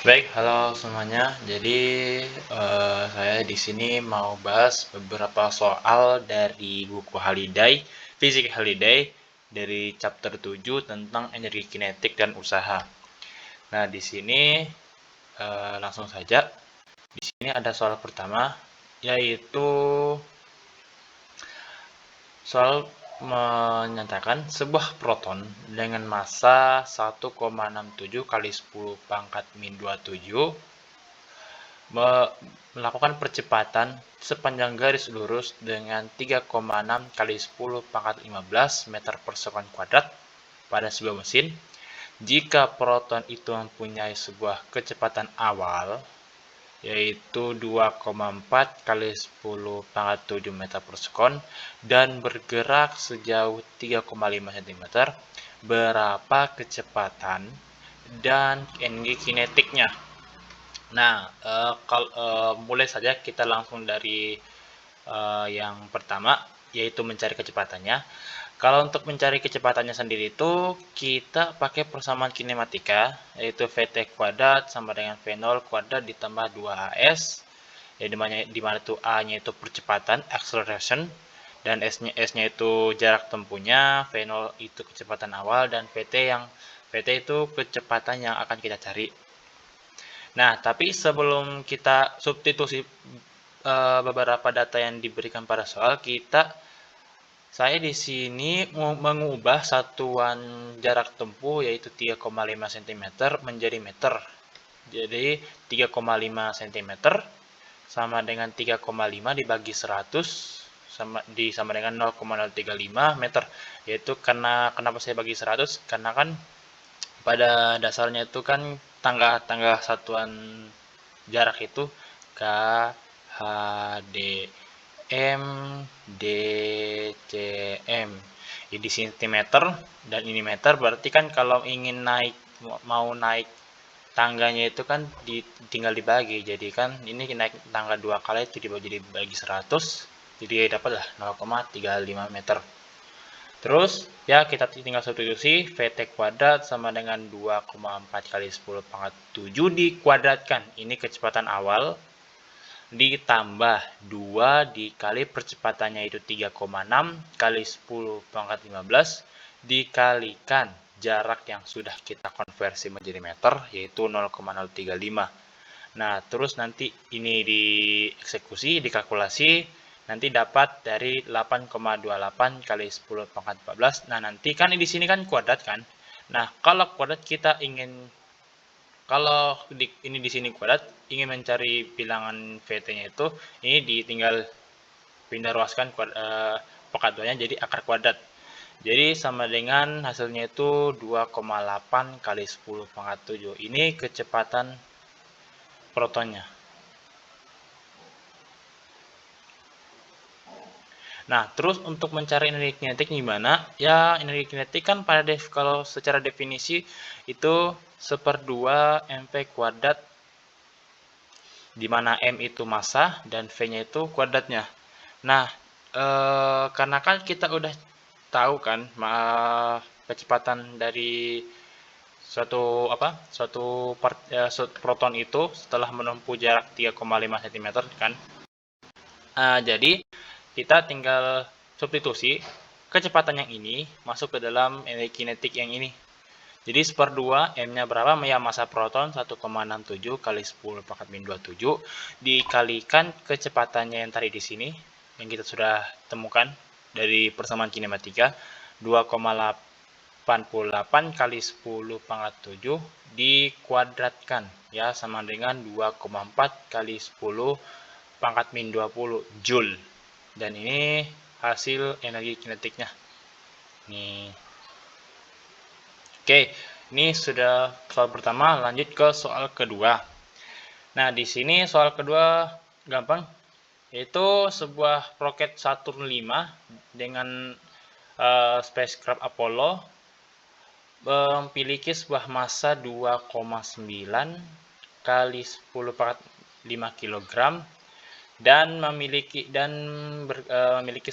Baik, halo semuanya. Jadi, saya di sini mau bahas beberapa soal dari buku Holiday, Fisik Holiday, dari chapter 7 tentang energi kinetik dan usaha. Nah, di sini langsung saja. Di sini ada soal pertama, yaitu soal menyatakan sebuah proton dengan massa 1,67 kali 10 pangkat min 27 melakukan percepatan sepanjang garis lurus dengan 3,6 kali 10 pangkat 15 meter per sekon kuadrat pada sebuah mesin. Jika proton itu mempunyai sebuah kecepatan awal, yaitu 2,4 kali 10 pangkat 7 meter per sekon, dan bergerak sejauh 3,5 cm, berapa kecepatan dan energi kinetiknya? Nah, mulai saja kita langsung dari yang pertama, yaitu mencari kecepatannya. Kalau untuk mencari kecepatannya sendiri itu, kita pakai persamaan kinematika, yaitu VT kuadrat sama dengan V0 kuadrat ditambah 2AS, ya, dimana itu A-nya itu percepatan, acceleration, dan S-nya itu jarak tempuhnya, V0 itu kecepatan awal, dan VT itu kecepatan yang akan kita cari. Nah, tapi sebelum kita substitusi beberapa data yang diberikan pada soal, saya di sini mengubah satuan jarak tempuh yaitu 3,5 cm menjadi meter. Jadi 3,5 cm sama dengan 3,5 dibagi 100 sama dengan 0,035 meter. Yaitu kenapa saya bagi 100? Karena kan pada dasarnya itu kan tangga satuan jarak itu K, H, D, M, D, C, M. Jadi sentimeter dan ini meter, berarti kan kalau ingin mau naik tangganya itu kan tinggal dibagi. Jadi kan ini naik tangga 2 kali itu dibagi 100, jadi dapatlah 0,35 meter. Terus ya kita tinggal substitusi VT kuadrat sama dengan 2,4 kali 10 pangkat 7 dikuadratkan. Ini kecepatan awal ditambah 2 dikali percepatannya itu 3,6 kali 10 pangkat 15 dikalikan jarak yang sudah kita konversi menjadi meter yaitu 0,035. Nah, terus nanti ini dieksekusi, dikalkulasi, nanti dapat dari 8,28 kali 10 pangkat 14. Nah, nanti kan di sini kan kuadrat kan. Nah, kalau kuadrat kita ingin, kalau ini di sini kuadrat, ingin mencari bilangan VT-nya itu, ini tinggal pindah ruaskan pekatuannya jadi akar kuadrat. Jadi sama dengan hasilnya itu 2,8 kali 10 pangkat 7. Ini kecepatan protonnya. Nah, terus untuk mencari energi kinetik gimana? Ya, energi kinetik kan kalau secara definisi itu 1/2 mv kuadrat, di mana m itu massa dan v-nya itu kuadratnya. Nah, karena kan kita udah tahu kan kecepatan dari suatu proton itu setelah menempuh jarak 3,5 cm kan. Jadi kita tinggal substitusi kecepatan yang ini masuk ke dalam energi kinetik yang ini. Jadi 1/2 M-nya berapa? Ya, massa proton 1,67 kali 10 pangkat min 27 dikalikan kecepatannya yang tadi di sini yang kita sudah temukan dari persamaan kinematika 2,88 kali 10 pangkat 7 dikuadratkan ya sama dengan 2,4 kali 10 pangkat min 20 Joule. Dan ini hasil energi kinetiknya. Nih. Oke, ini sudah soal pertama, lanjut ke soal kedua. Nah, di sini soal kedua gampang, yaitu sebuah roket Saturn 5 dengan spacecraft Apollo memiliki sebuah massa 2,9 kali 10 pangkat 5 kg dan memiliki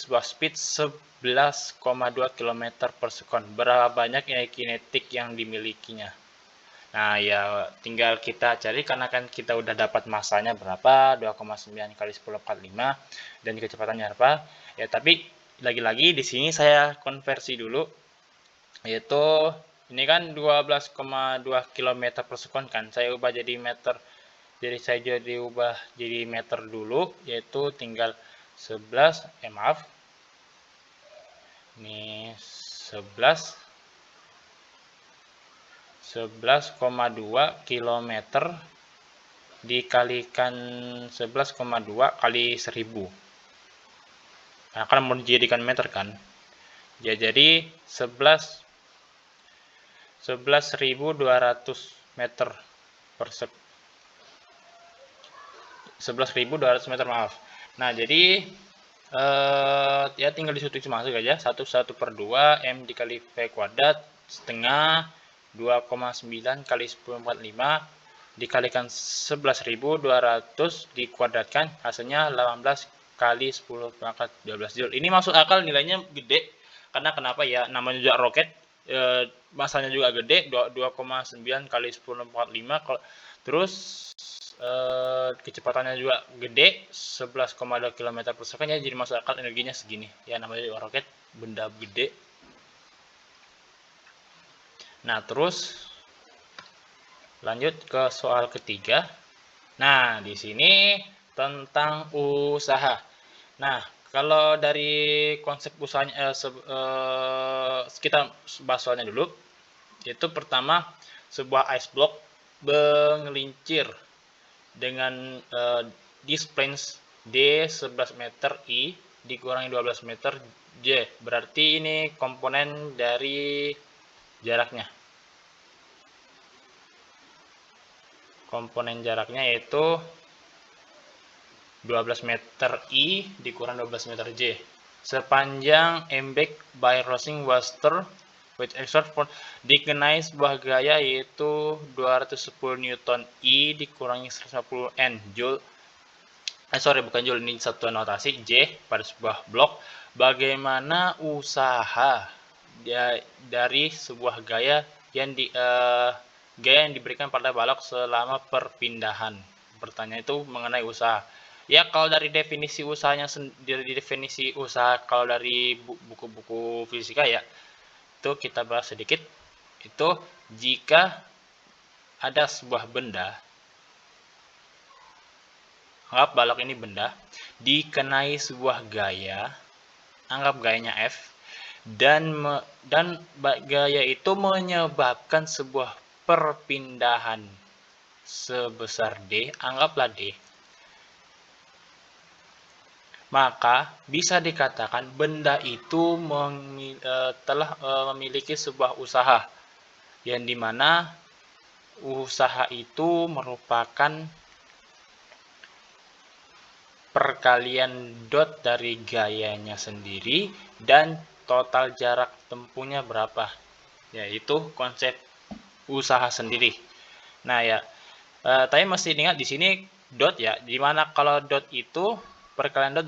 sebuah speed 11,2 km per sekon. Berapa banyak energi kinetik yang dimilikinya? Nah, ya tinggal kita cari karena kan kita udah dapat masanya berapa, 2,9 kali 10/45 dan kecepatannya apa. Ya, tapi lagi-lagi di sini saya konversi dulu, yaitu ini kan 12,2 km per sekon kan. Saya ubah jadi meter. Jadi saya ubah jadi meter dulu, yaitu tinggal 11, maaf. Ini 11,2 km dikalikan 11,2 kali 1000. Nah, kan mau dijadikan meter kan. Ya, jadi 11.200 meter per 11.200 meter, maaf. Nah, jadi ya tinggal disusun masuk aja 1/2 M dikali V kuadrat setengah 2,9 kali 10/45 dikalikan 11.200 dikuadratkan, hasilnya 18 kali 10 pangkat 12 Joule. Ini masuk akal, nilainya gede karena kenapa ya, namanya juga roket, masanya juga gede, 2,9 kali 10/45, terus kecepatannya juga gede, 11,2 km per second, ya jadi masuk akal energinya segini. Ya namanya juga roket, benda gede. Nah, terus lanjut ke soal ketiga. Nah, di sini tentang usaha. Nah, kalau dari konsep usahanya, kita bahas soalnya dulu. Yaitu pertama, sebuah ice block mengelincir dengan distance D 11 meter I dikurangi 12 meter J. Berarti ini komponen dari jaraknya. Komponen jaraknya yaitu 12 meter I dikurang 12 meter J. Sepanjang embedded by Rossing Waster with exert force dikenai sebuah gaya yaitu 210 Newton I dikurangi 150 N Joule. Bukan Joule, ini satuan notasi J pada sebuah blok. Bagaimana usaha dari sebuah gaya yang diberikan pada balok selama perpindahan? Pertanyaan itu mengenai usaha. Ya, kalau dari definisi usahanya kalau dari buku-buku fisika ya, itu kita bahas sedikit. Itu jika ada sebuah benda, anggap balok ini benda, dikenai sebuah gaya, anggap gayanya F, dan gaya itu menyebabkan sebuah perpindahan sebesar D, anggaplah D, maka bisa dikatakan benda itu telah memiliki sebuah usaha, yang dimana usaha itu merupakan perkalian dot dari gayanya sendiri dan total jarak tempuhnya berapa. Yaitu konsep usaha sendiri. Nah ya, tapi mesti ingat di sini dot ya, dimana kalau dot itu perkalian dot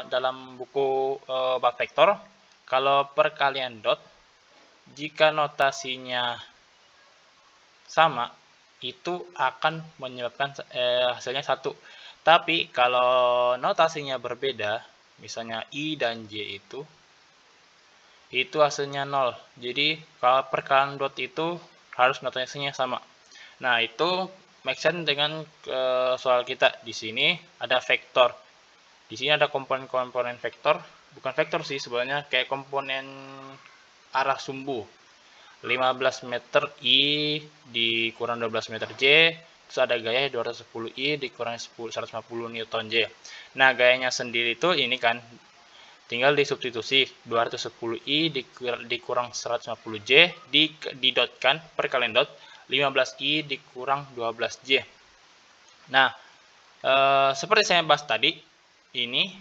dalam buku bab vektor. Kalau perkalian dot, jika notasinya sama, itu akan menyebabkan hasilnya 1. Tapi kalau notasinya berbeda, misalnya I dan J itu hasilnya 0. Jadi kalau perkalian dot itu harus notasinya sama. Nah, itu make sense dengan soal kita. Di sini ada vektor. Di sini ada komponen-komponen vektor. Bukan vektor sih sebenarnya, kayak komponen arah sumbu. 15 meter I dikurang 12 meter J, terus ada gaya 210 I dikurang 150 Newton J. Nah, gayanya sendiri itu ini kan, tinggal disubstitusi 210 I dikurang 150 J, didotkan perkalian dot 15 I dikurang 12 J. Nah, seperti saya bahas tadi, ini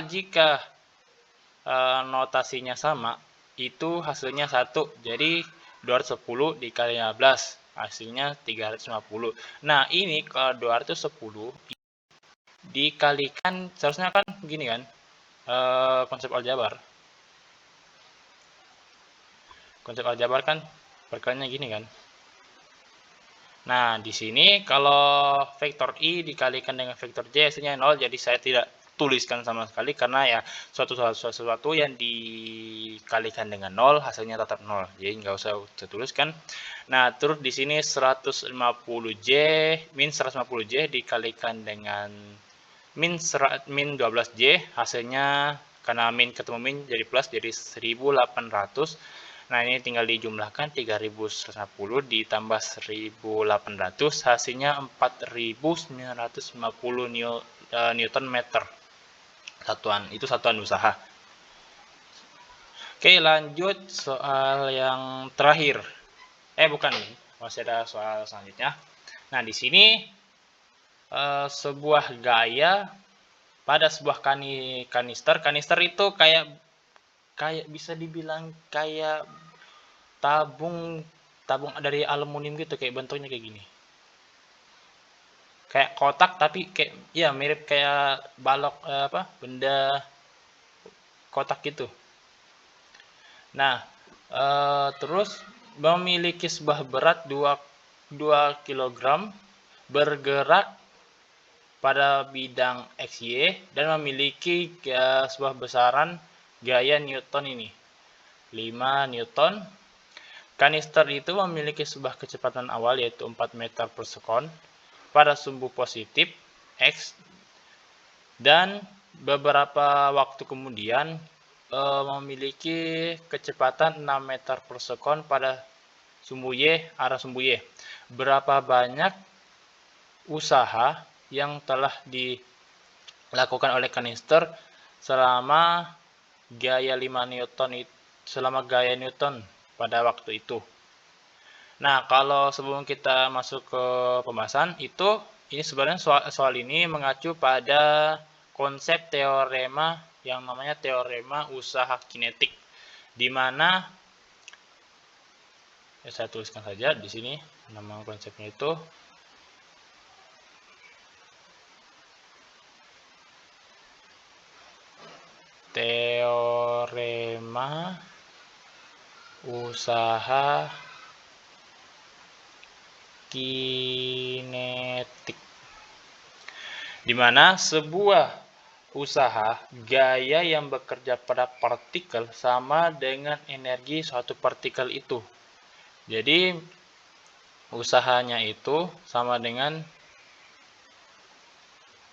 jika notasinya sama, itu hasilnya 1. Jadi 210 dikali 15, hasilnya 350. Nah, ini kalau 210 dikalikan, seharusnya kan begini kan, konsep aljabar. Konsep aljabar kan perkaliannya gini kan. Nah, di sini kalau vektor I dikalikan dengan vektor J hasilnya 0, jadi saya tidak tuliskan sama sekali karena ya sesuatu yang dikalikan dengan 0 hasilnya tetap 0. Jadi nggak usah saya tuliskan. Nah, terus di sini 150J min 150J dikalikan dengan min 12J hasilnya karena min ketemu min jadi plus jadi 1800. Nah, ini tinggal dijumlahkan 3150 ditambah 1800 hasilnya 4950 Newton meter. Satuan usaha. Oke, lanjut soal yang terakhir. Bukan, masih ada soal selanjutnya. Nah, di sini sebuah gaya pada sebuah kanister itu kayak bisa dibilang kayak tabung dari aluminium gitu, kayak bentuknya kayak gini, kayak kotak tapi kayak ya mirip kayak balok benda kotak gitu. Nah, terus memiliki sebuah berat 2 kg bergerak pada bidang XY dan memiliki sebuah besaran gaya Newton ini 5 Newton. Kanister itu memiliki sebuah kecepatan awal yaitu 4 meter per sekon pada sumbu positif X dan beberapa waktu kemudian memiliki kecepatan 6 meter per sekon pada sumbu Y, arah sumbu Y. Berapa banyak usaha yang telah dilakukan oleh kanister selama gaya 5 Newton pada waktu itu. Nah, kalau sebelum kita masuk ke pembahasan ini sebenarnya soal ini mengacu pada konsep teorema yang namanya teorema usaha kinetik, di mana saya tuliskan saja di sini nama konsepnya itu teorema usaha kinetik, di mana sebuah usaha gaya yang bekerja pada partikel sama dengan energi suatu partikel itu. Jadi usahanya itu sama dengan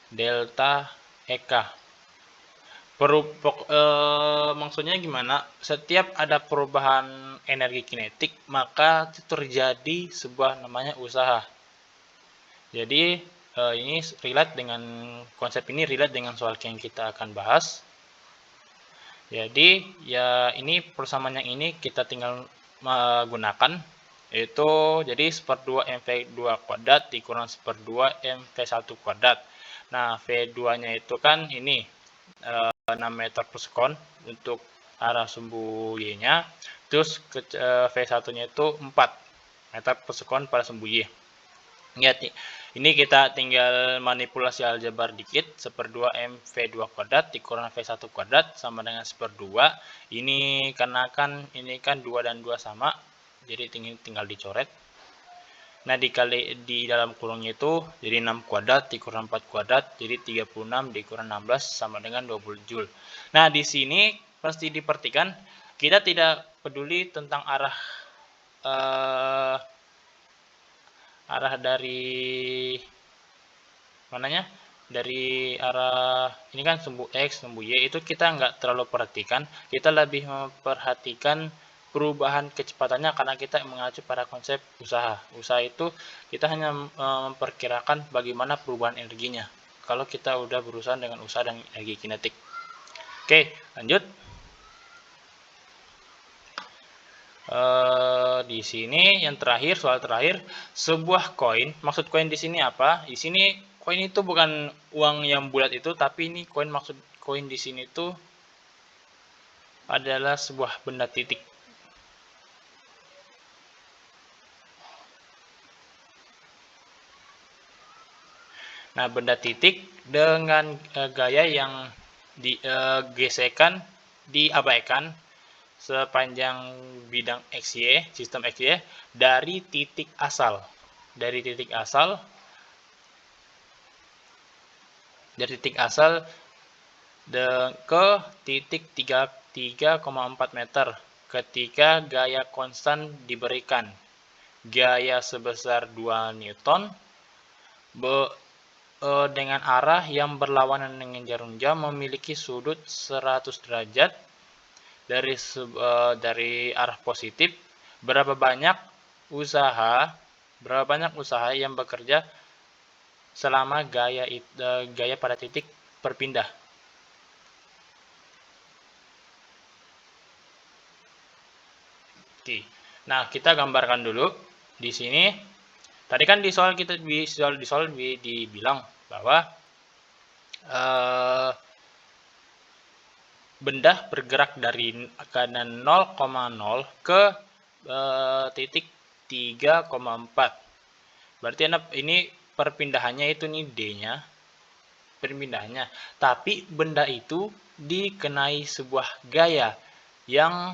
delta EK. Maksudnya gimana? Setiap ada perubahan energi kinetik, maka terjadi sebuah namanya usaha. Jadi ini konsep ini relate dengan soal yang kita akan bahas. Jadi ya ini persamaan yang ini kita tinggal menggunakan, yaitu jadi 1/2 mv2 kuadrat dikurang 1/2 mv1 kuadrat. Nah, V2-nya itu kan ini 6 meter per sekon untuk arah sumbu Y-nya, terus V1-nya itu 4 meter per sekon pada sumbu Y. Ya, ini kita tinggal manipulasi aljabar dikit, 1/2 mv2 kuadrat dikurang v1 kuadrat sama dengan 1/2. Ini karena ini kan 2 dan 2 sama, jadi tinggal dicoret. Nah, dikali di dalam kurungnya itu jadi 6 kuadrat dikurang 4 kuadrat, jadi 36 dikurang 16 sama dengan 20 Joule. Nah, di sini pasti diperhatikan kita tidak peduli tentang arah dari mananya, dari arah ini kan sumbu X, sumbu Y itu kita nggak terlalu perhatikan, kita lebih memperhatikan perubahan kecepatannya karena kita mengacu pada konsep usaha. Usaha itu kita hanya memperkirakan bagaimana perubahan energinya kalau kita udah berusaha dengan usaha dan energi kinetik. Oke, lanjut. Di sini yang terakhir, soal terakhir, sebuah koin. Maksud koin di sini apa? Di sini koin itu bukan uang yang bulat itu, tapi ini maksud koin di sini itu adalah sebuah benda titik. Nah, benda titik dengan gaya yang digesekan diabaikan sepanjang bidang XY, sistem XY dari titik asal. dari titik asal ke titik 3,4 meter ketika gaya konstan diberikan. Gaya sebesar 2 Newton dengan arah yang berlawanan dengan jarum jam memiliki sudut 100 derajat dari arah positif. Berapa banyak usaha yang bekerja selama gaya pada titik berpindah. Oke. Nah, kita gambarkan dulu di sini. Tadi kan di soal dibilang bahwa benda bergerak dari kanan 0,0 ke titik 3,4. Berarti ini perpindahannya itu nih D-nya. Perpindahannya. Tapi benda itu dikenai sebuah gaya yang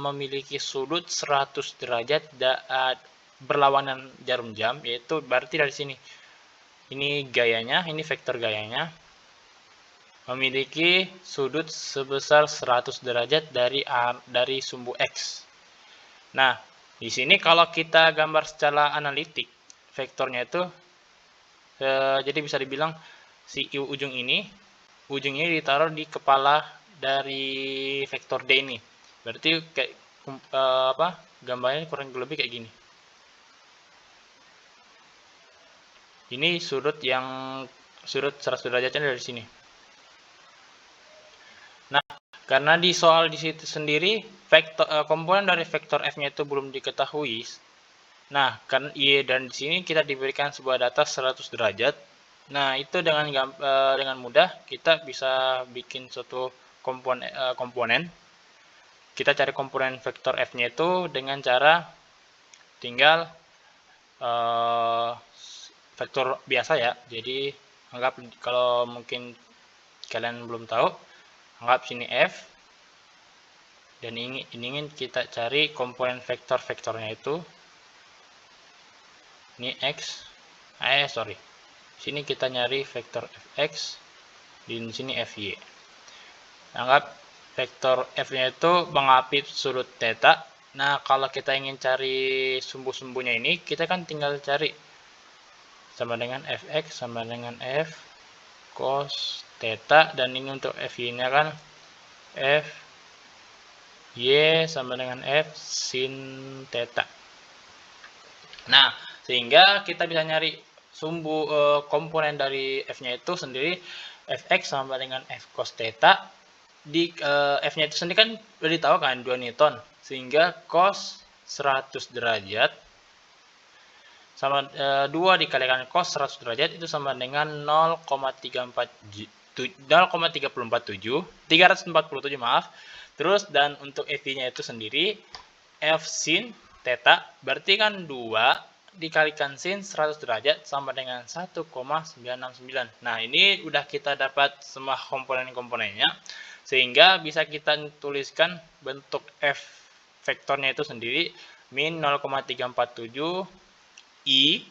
memiliki sudut 100 derajat berlawanan jarum jam, yaitu berarti dari sini. Ini gayanya, ini vektor gayanya. Memiliki sudut sebesar 100 derajat dari sumbu X. Nah, di sini kalau kita gambar secara analitik, vektornya itu jadi bisa dibilang si ujungnya ditaruh di kepala dari vektor D ini. Berarti kayak gambarnya kurang lebih kayak gini. Ini sudut 100 derajatnya dari sini. Nah, karena di soal di situ sendiri komponen dari vektor F-nya itu belum diketahui. Nah, kan Y dan di sini kita diberikan sebuah data 100 derajat. Nah, itu dengan mudah kita bisa bikin suatu komponen. Kita cari komponen vektor F-nya itu dengan cara tinggal vektor biasa ya. Jadi anggap kalau mungkin kalian belum tahu, anggap sini F dan ingin kita cari komponen vektornya itu. Ini X. Sini kita nyari vektor Fx, di sini Fy. Anggap vektor F-nya itu mengapit sudut theta. Nah, kalau kita ingin cari sumbu-sumbunya ini, kita kan tinggal cari sama dengan Fx sama dengan F cos theta, dan ini untuk Fy-nya kan Fy sama dengan F sin theta. Nah, sehingga kita bisa nyari komponen dari F-nya itu sendiri, Fx sama dengan F cos theta. Di F-nya itu sendiri kan udah ditahu kan 2 Newton, sehingga cos 100 derajat sama 2 dikalikan cos 100 derajat itu sama dengan 347, maaf. Terus dan untuk F-nya itu sendiri F sin theta, berarti kan 2 dikalikan sin 100 derajat sama dengan 1,969. Nah, ini udah kita dapat semua komponen-komponennya, sehingga bisa kita tuliskan bentuk F vektornya itu sendiri min 0,347 I,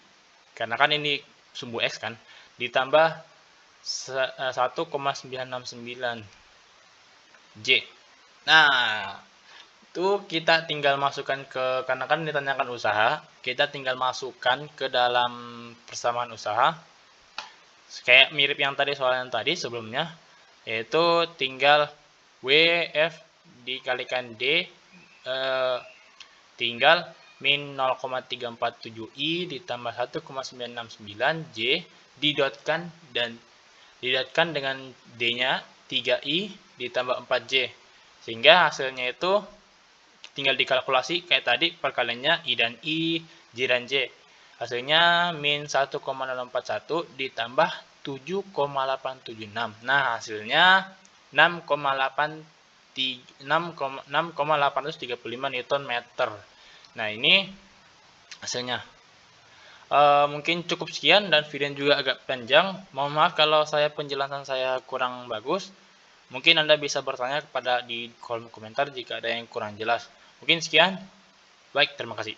karena kan ini sumbu X kan, ditambah 1,969 J. Nah, itu kita tinggal masukkan karena kan ditanyakan usaha, kita tinggal masukkan ke dalam persamaan usaha. Kayak mirip yang tadi, soal yang tadi sebelumnya, yaitu tinggal WF dikalikan D tinggal min 0,347I ditambah 1,969 J didotkan dengan D-nya 3I ditambah 4J, sehingga hasilnya itu tinggal dikalkulasi kayak tadi, perkaliannya I dan I, J dan J. Hasilnya min 1,041 ditambah 7,876. Nah, hasilnya 6,835 Newton meter. Nah, ini hasilnya. Mungkin cukup sekian, dan video juga agak panjang. Mohon maaf kalau penjelasan saya kurang bagus. Mungkin Anda bisa bertanya di kolom komentar jika ada yang kurang jelas. Mungkin sekian. Baik, terima kasih.